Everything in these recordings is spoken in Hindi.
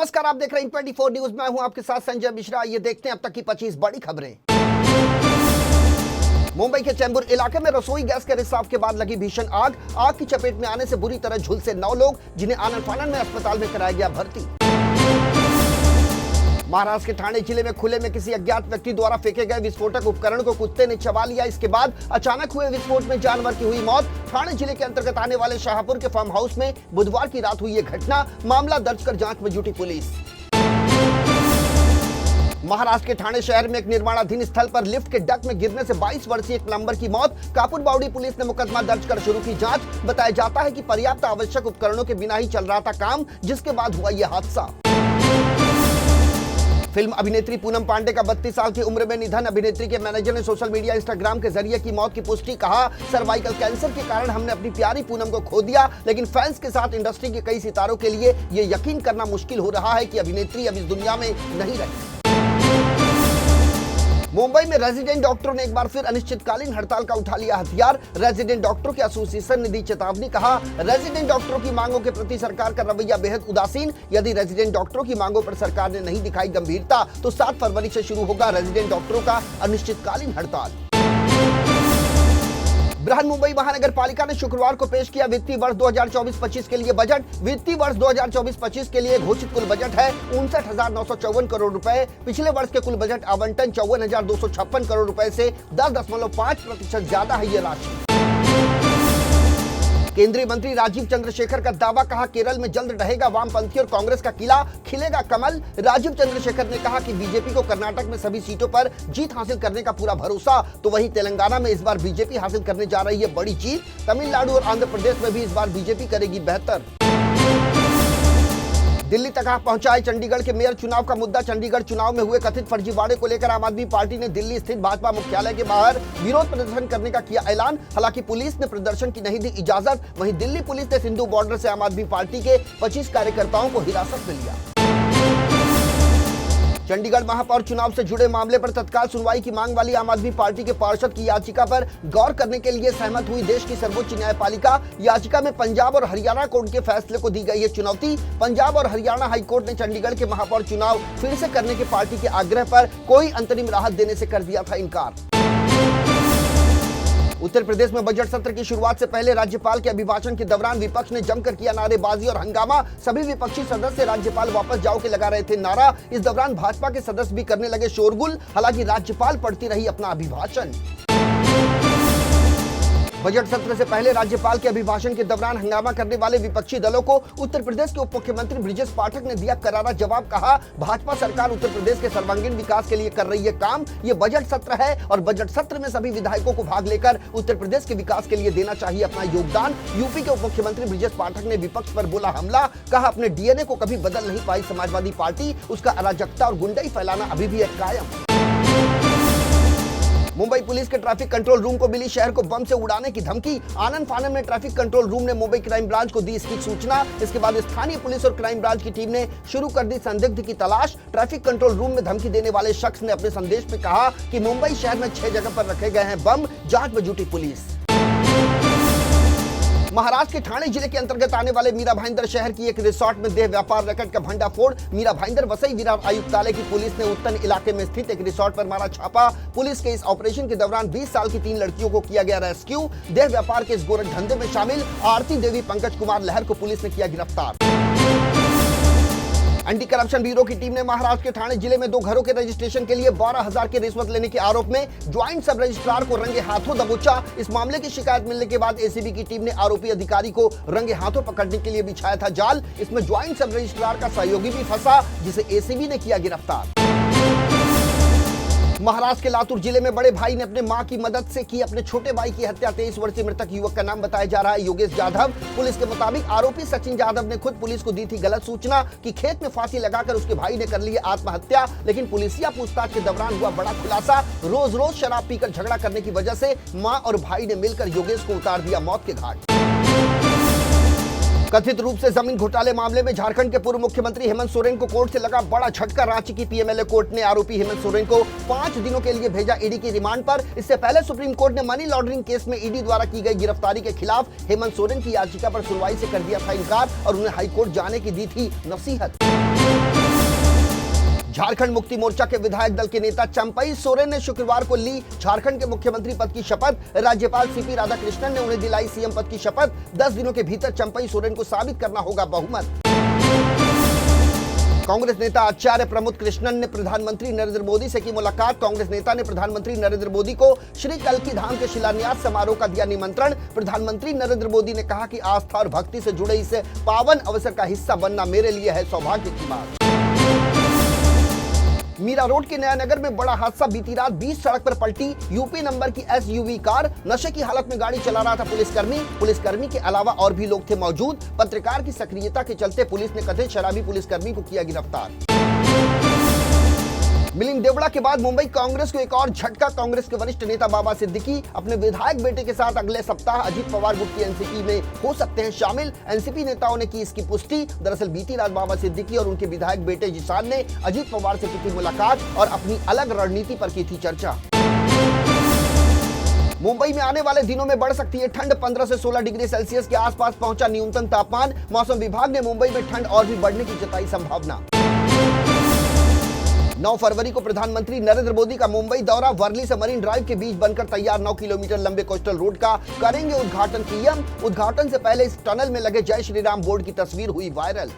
नमस्कार, आप देख रहे हैं 24 न्यूज। मैं हूं आपके साथ संजय मिश्रा। ये देखते हैं अब तक की 25 बड़ी खबरें। मुंबई के चेंबूर इलाके में रसोई गैस के रिसाव के बाद लगी भीषण आग की चपेट में आने से बुरी तरह झुलसे 9 लोग, जिन्हें आनन फानन में अस्पताल में कराया गया भर्ती। महाराष्ट्र के ठाणे जिले में खुले में किसी अज्ञात व्यक्ति द्वारा फेंके गए विस्फोटक उपकरण को कुत्ते ने चबा लिया। इसके बाद अचानक हुए विस्फोट में जानवर की हुई मौत। ठाणे जिले के अंतर्गत आने वाले शाहपुर के फार्म हाउस में बुधवार की रात हुई ये घटना। मामला दर्ज कर जांच में जुटी पुलिस। महाराष्ट्र के ठाणे शहर में एक निर्माणाधीन स्थल पर लिफ्ट के डक में गिरने से 22 वर्षीय एक प्लम्बर की मौत। कापुर बावड़ी पुलिस ने मुकदमा दर्ज कर शुरू की जांच। बताया जाता है कि पर्याप्त आवश्यक उपकरणों के बिना ही चल रहा था काम, जिसके बाद हुआ यह हादसा। फिल्म अभिनेत्री पूनम पांडे का 32 साल की उम्र में निधन। अभिनेत्री के मैनेजर ने सोशल मीडिया इंस्टाग्राम के जरिए की मौत की पुष्टि। कहा, सर्वाइकल कैंसर के कारण हमने अपनी प्यारी पूनम को खो दिया, लेकिन फैंस के साथ इंडस्ट्री के कई सितारों के लिए यह यकीन करना मुश्किल हो रहा है कि अभिनेत्री अब इस दुनिया में नहीं रही। मुंबई में रेजिडेंट डॉक्टरों ने एक बार फिर अनिश्चितकालीन हड़ताल का उठा लिया हथियार। रेजिडेंट डॉक्टरों के एसोसिएशन ने दी चेतावनी। कहा, रेजिडेंट डॉक्टरों की मांगों के प्रति सरकार का रवैया बेहद उदासीन। यदि रेजिडेंट डॉक्टरों की मांगों पर सरकार ने नहीं दिखाई गंभीरता तो 7 फरवरी से शुरू होगा रेजिडेंट डॉक्टरों का अनिश्चितकालीन हड़ताल। बृहन मुंबई महानगर पालिका ने शुक्रवार को पेश किया वित्तीय वर्ष 2024-25 के लिए बजट। वित्तीय वर्ष 2024-25 के लिए घोषित कुल बजट है 59,954 करोड़ रुपए। पिछले वर्ष के कुल बजट आवंटन 54,256 करोड़ रुपए से 10.5% ज्यादा है ये राशि। केंद्रीय मंत्री राजीव चंद्रशेखर का दावा। कहा, केरल में जल्द ढहेगा वामपंथी और कांग्रेस का किला, खिलेगा कमल। राजीव चंद्रशेखर ने कहा कि बीजेपी को कर्नाटक में सभी सीटों पर जीत हासिल करने का पूरा भरोसा। तो वहीं तेलंगाना में इस बार बीजेपी हासिल करने जा रही है बड़ी जीत। तमिलनाडु और आंध्र प्रदेश में भी इस बार बीजेपी करेगी बेहतर। दिल्ली तक पहुंचा है चंडीगढ़ के मेयर चुनाव का मुद्दा। चंडीगढ़ चुनाव में हुए कथित फर्जीवाड़े को लेकर आम आदमी पार्टी ने दिल्ली स्थित भाजपा मुख्यालय के बाहर विरोध प्रदर्शन करने का किया ऐलान। हालांकि पुलिस ने प्रदर्शन की नहीं दी इजाजत। वहीं दिल्ली पुलिस ने सिंधु बॉर्डर से आम आदमी पार्टी के 25 कार्यकर्ताओं को हिरासत में लिया। चंडीगढ़ महापौर चुनाव से जुड़े मामले पर तत्काल सुनवाई की मांग वाली आम आदमी पार्टी के पार्षद की याचिका पर गौर करने के लिए सहमत हुई देश की सर्वोच्च न्यायपालिका। याचिका में पंजाब और हरियाणा कोर्ट के फैसले को दी गई है चुनौती। पंजाब और हरियाणा हाईकोर्ट ने चंडीगढ़ के महापौर चुनाव फिर से करने के पार्टी के आग्रह पर कोई अंतरिम राहत देने से कर दिया था इनकार। उत्तर प्रदेश में बजट सत्र की शुरुआत से पहले राज्यपाल के अभिभाषण के दौरान विपक्ष ने जमकर किया नारेबाजी और हंगामा। सभी विपक्षी सदस्य राज्यपाल वापस जाओ के लगा रहे थे नारा। इस दौरान भाजपा के सदस्य भी करने लगे शोरगुल। हालांकि राज्यपाल पढ़ती रही अपना अभिभाषण। बजट सत्र से पहले राज्यपाल के अभिभाषण के दौरान हंगामा करने वाले विपक्षी दलों को उत्तर प्रदेश के उप मुख्यमंत्री ब्रिजेश पाठक ने दिया करारा जवाब। कहा, भाजपा सरकार उत्तर प्रदेश के सर्वांगीण विकास के लिए कर रही है काम। ये बजट सत्र है और बजट सत्र में सभी विधायकों को भाग लेकर उत्तर प्रदेश के विकास के लिए देना चाहिए अपना योगदान। यूपी के उप मुख्यमंत्री ब्रिजेश पाठक ने विपक्ष पर बोला हमला। कहा, अपने डीएनए को कभी बदल नहीं पाई समाजवादी पार्टी, उसका अराजकता और गुंडाई फैलाना अभी भी है कायम। मुंबई पुलिस के ट्रैफिक कंट्रोल रूम को मिली शहर को बम से उड़ाने की धमकी। आनन फानन में ट्रैफिक कंट्रोल रूम ने मुंबई क्राइम ब्रांच को दी इसकी सूचना। इसके बाद स्थानीय पुलिस और क्राइम ब्रांच की टीम ने शुरू कर दी संदिग्ध की तलाश। ट्रैफिक कंट्रोल रूम में धमकी देने वाले शख्स ने अपने संदेश में कहा कि मुंबई शहर में 6 जगह पर रखे गए हैं बम। जांच में जुटी पुलिस। महाराष्ट्र के ठाणे जिले के अंतर्गत आने वाले मीरा भाईंदर शहर की एक रिसोर्ट में देह व्यापार रैकेट का भंडाफोड़। मीरा भाईंदर वसई विरार आयुक्तालय की पुलिस ने उत्तन इलाके में स्थित एक रिसोर्ट पर मारा छापा। पुलिस के इस ऑपरेशन के दौरान 20 साल की 3 लड़कियों को किया गया रेस्क्यू। देह व्यापार के इस गोरख धंधे में शामिल आरती देवी पंकज कुमार लहर को पुलिस ने किया गिरफ्तार। एंटी करप्शन ब्यूरो की टीम ने महाराष्ट्र के ठाणे जिले में 2 घरों के रजिस्ट्रेशन के लिए 12,000 की रिश्वत लेने के आरोप में ज्वाइंट सब रजिस्ट्रार को रंगे हाथों दबोचा। इस मामले की शिकायत मिलने के बाद एसीबी की टीम ने आरोपी अधिकारी को रंगे हाथों पकड़ने के लिए बिछाया था जाल। इसमें ज्वाइंट सब रजिस्ट्रार का सहयोगी भी फंसा, जिसे एसीबी ने किया गिरफ्तार। महाराष्ट्र के लातूर जिले में बड़े भाई ने अपने मां की मदद से की अपने छोटे भाई की हत्या। 23 वर्षीय मृतक युवक का नाम बताया जा रहा है योगेश जाधव। पुलिस के मुताबिक आरोपी सचिन जाधव ने खुद पुलिस को दी थी गलत सूचना कि खेत में फांसी लगाकर उसके भाई ने कर ली आत्महत्या। लेकिन पुलिसिया पूछताछ के दौरान हुआ बड़ा खुलासा। रोज रोज शराब पीकर झगड़ा करने की वजह से मां और भाई ने मिलकर योगेश को उतार दिया मौत के घाट। कथित रूप से जमीन घोटाले मामले में झारखंड के पूर्व मुख्यमंत्री हेमंत सोरेन को कोर्ट से लगा बड़ा झटका। रांची की पीएमएलए कोर्ट ने आरोपी हेमंत सोरेन को 5 दिनों के लिए भेजा ईडी की रिमांड पर। इससे पहले सुप्रीम कोर्ट ने मनी लॉन्ड्रिंग केस में ईडी द्वारा की गई गिरफ्तारी के खिलाफ हेमंत सोरेन की याचिका पर सुनवाई से कर दिया था इनकार और उन्हें हाईकोर्ट जाने की दी थी नसीहत। झारखंड मुक्ति मोर्चा के विधायक दल के नेता चंपई सोरेन ने शुक्रवार को ली झारखंड के मुख्यमंत्री पद की शपथ। राज्यपाल सीपी राधाकृष्णन ने उन्हें दिलाई सीएम पद की शपथ। 10 दिनों के भीतर चंपई सोरेन को साबित करना होगा बहुमत। कांग्रेस नेता आचार्य प्रमोद कृष्णन ने प्रधानमंत्री नरेंद्र मोदी से की मुलाकात। कांग्रेस नेता ने प्रधानमंत्री नरेंद्र मोदी को श्री कल्की धाम के शिलान्यास समारोह का दिया निमंत्रण। प्रधानमंत्री नरेंद्र मोदी ने कहा कि आस्था और भक्ति से जुड़े इस पावन अवसर का हिस्सा बनना मेरे लिए है सौभाग्य की बात। मीरा रोड के नया नगर में बड़ा हादसा। बीती रात 20 सड़क पर पलटी यूपी नंबर की एसयूवी कार। नशे की हालत में गाड़ी चला रहा था पुलिसकर्मी के अलावा और भी लोग थे मौजूद। पत्रकार की सक्रियता के चलते पुलिस ने कथित शराबी पुलिसकर्मी को किया गिरफ्तार। मिलिंद देवड़ा के बाद मुंबई कांग्रेस को एक और झटका। कांग्रेस के वरिष्ठ नेता बाबा सिद्दीकी अपने विधायक बेटे के साथ अगले सप्ताह अजीत पवार गुट की एनसीपी में हो सकते हैं शामिल। एनसीपी नेताओं ने की इसकी पुष्टि। दरअसल बीती रात बाबा सिद्दीकी और उनके विधायक बेटे जिशान ने अजीत पवार से की थी मुलाकात और अपनी अलग रणनीति पर की थी चर्चा। मुंबई में आने वाले दिनों में बढ़ सकती है ठंड। 15 से 16 डिग्री सेल्सियस के आसपास पहुंचा न्यूनतम तापमान। मौसम विभाग ने मुंबई में ठंड और भी बढ़ने की जताई संभावना। 9 फरवरी को प्रधानमंत्री नरेंद्र मोदी का मुंबई दौरा। वर्ली से मरीन ड्राइव के बीच बनकर तैयार 9 किलोमीटर लंबे कोस्टल रोड का करेंगे उद्घाटन पीएम। उद्घाटन से पहले इस टनल में लगे जय श्री राम बोर्ड की तस्वीर हुई वायरल।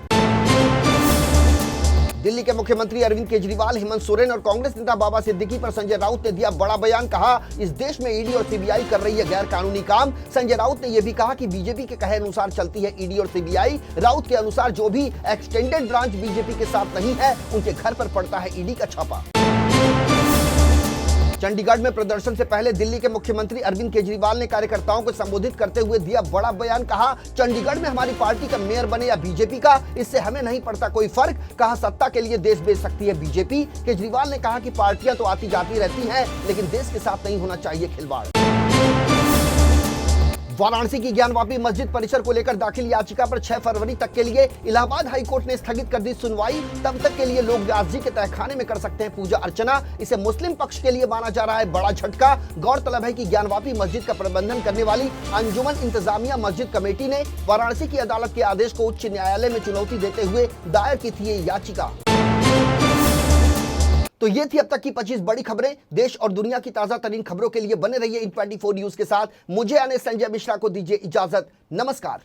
दिल्ली के मुख्यमंत्री अरविंद केजरीवाल, हेमंत सोरेन और कांग्रेस नेता बाबा सिद्दीकी पर संजय राउत ने दिया बड़ा बयान। कहा इस देश में ईडी और सीबीआई कर रही है गैर कानूनी काम। संजय राउत ने यह भी कहा कि बीजेपी के कहे अनुसार चलती है ईडी और सीबीआई। राउत के अनुसार जो भी एक्सटेंडेड ब्रांच बीजेपी के साथ नहीं है उनके घर पर पड़ता है ईडी का छापा। चंडीगढ़ में प्रदर्शन से पहले दिल्ली के मुख्यमंत्री अरविंद केजरीवाल ने कार्यकर्ताओं को संबोधित करते हुए दिया बड़ा बयान। कहा चंडीगढ़ में हमारी पार्टी का मेयर बने या बीजेपी का, इससे हमें नहीं पड़ता कोई फर्क। कहा सत्ता के लिए देश बेच सकती है बीजेपी। केजरीवाल ने कहा कि पार्टियां तो आती जाती रहती हैं, लेकिन देश के साथ नहीं होना चाहिए खिलवाड़। वाराणसी की ज्ञानवापी मस्जिद परिसर को लेकर दाखिल याचिका पर 6 फरवरी तक के लिए इलाहाबाद हाईकोर्ट ने स्थगित कर दी सुनवाई। तब तक के लिए लोग व्यास जी के तहखाने में कर सकते हैं पूजा अर्चना। इसे मुस्लिम पक्ष के लिए माना जा रहा है बड़ा झटका। गौरतलब है कि ज्ञानवापी मस्जिद का प्रबंधन करने वाली अंजुमन इंतजामिया मस्जिद कमेटी ने वाराणसी की अदालत के आदेश को उच्च न्यायालय में चुनौती देते हुए दायर की थी ये याचिका। तो ये थी अब तक की 25 बड़ी खबरें। देश और दुनिया की ताजा तरीन खबरों के लिए बने रहिए इन 24 न्यूज के साथ। मुझे यानी संजय मिश्रा को दीजिए इजाजत। नमस्कार।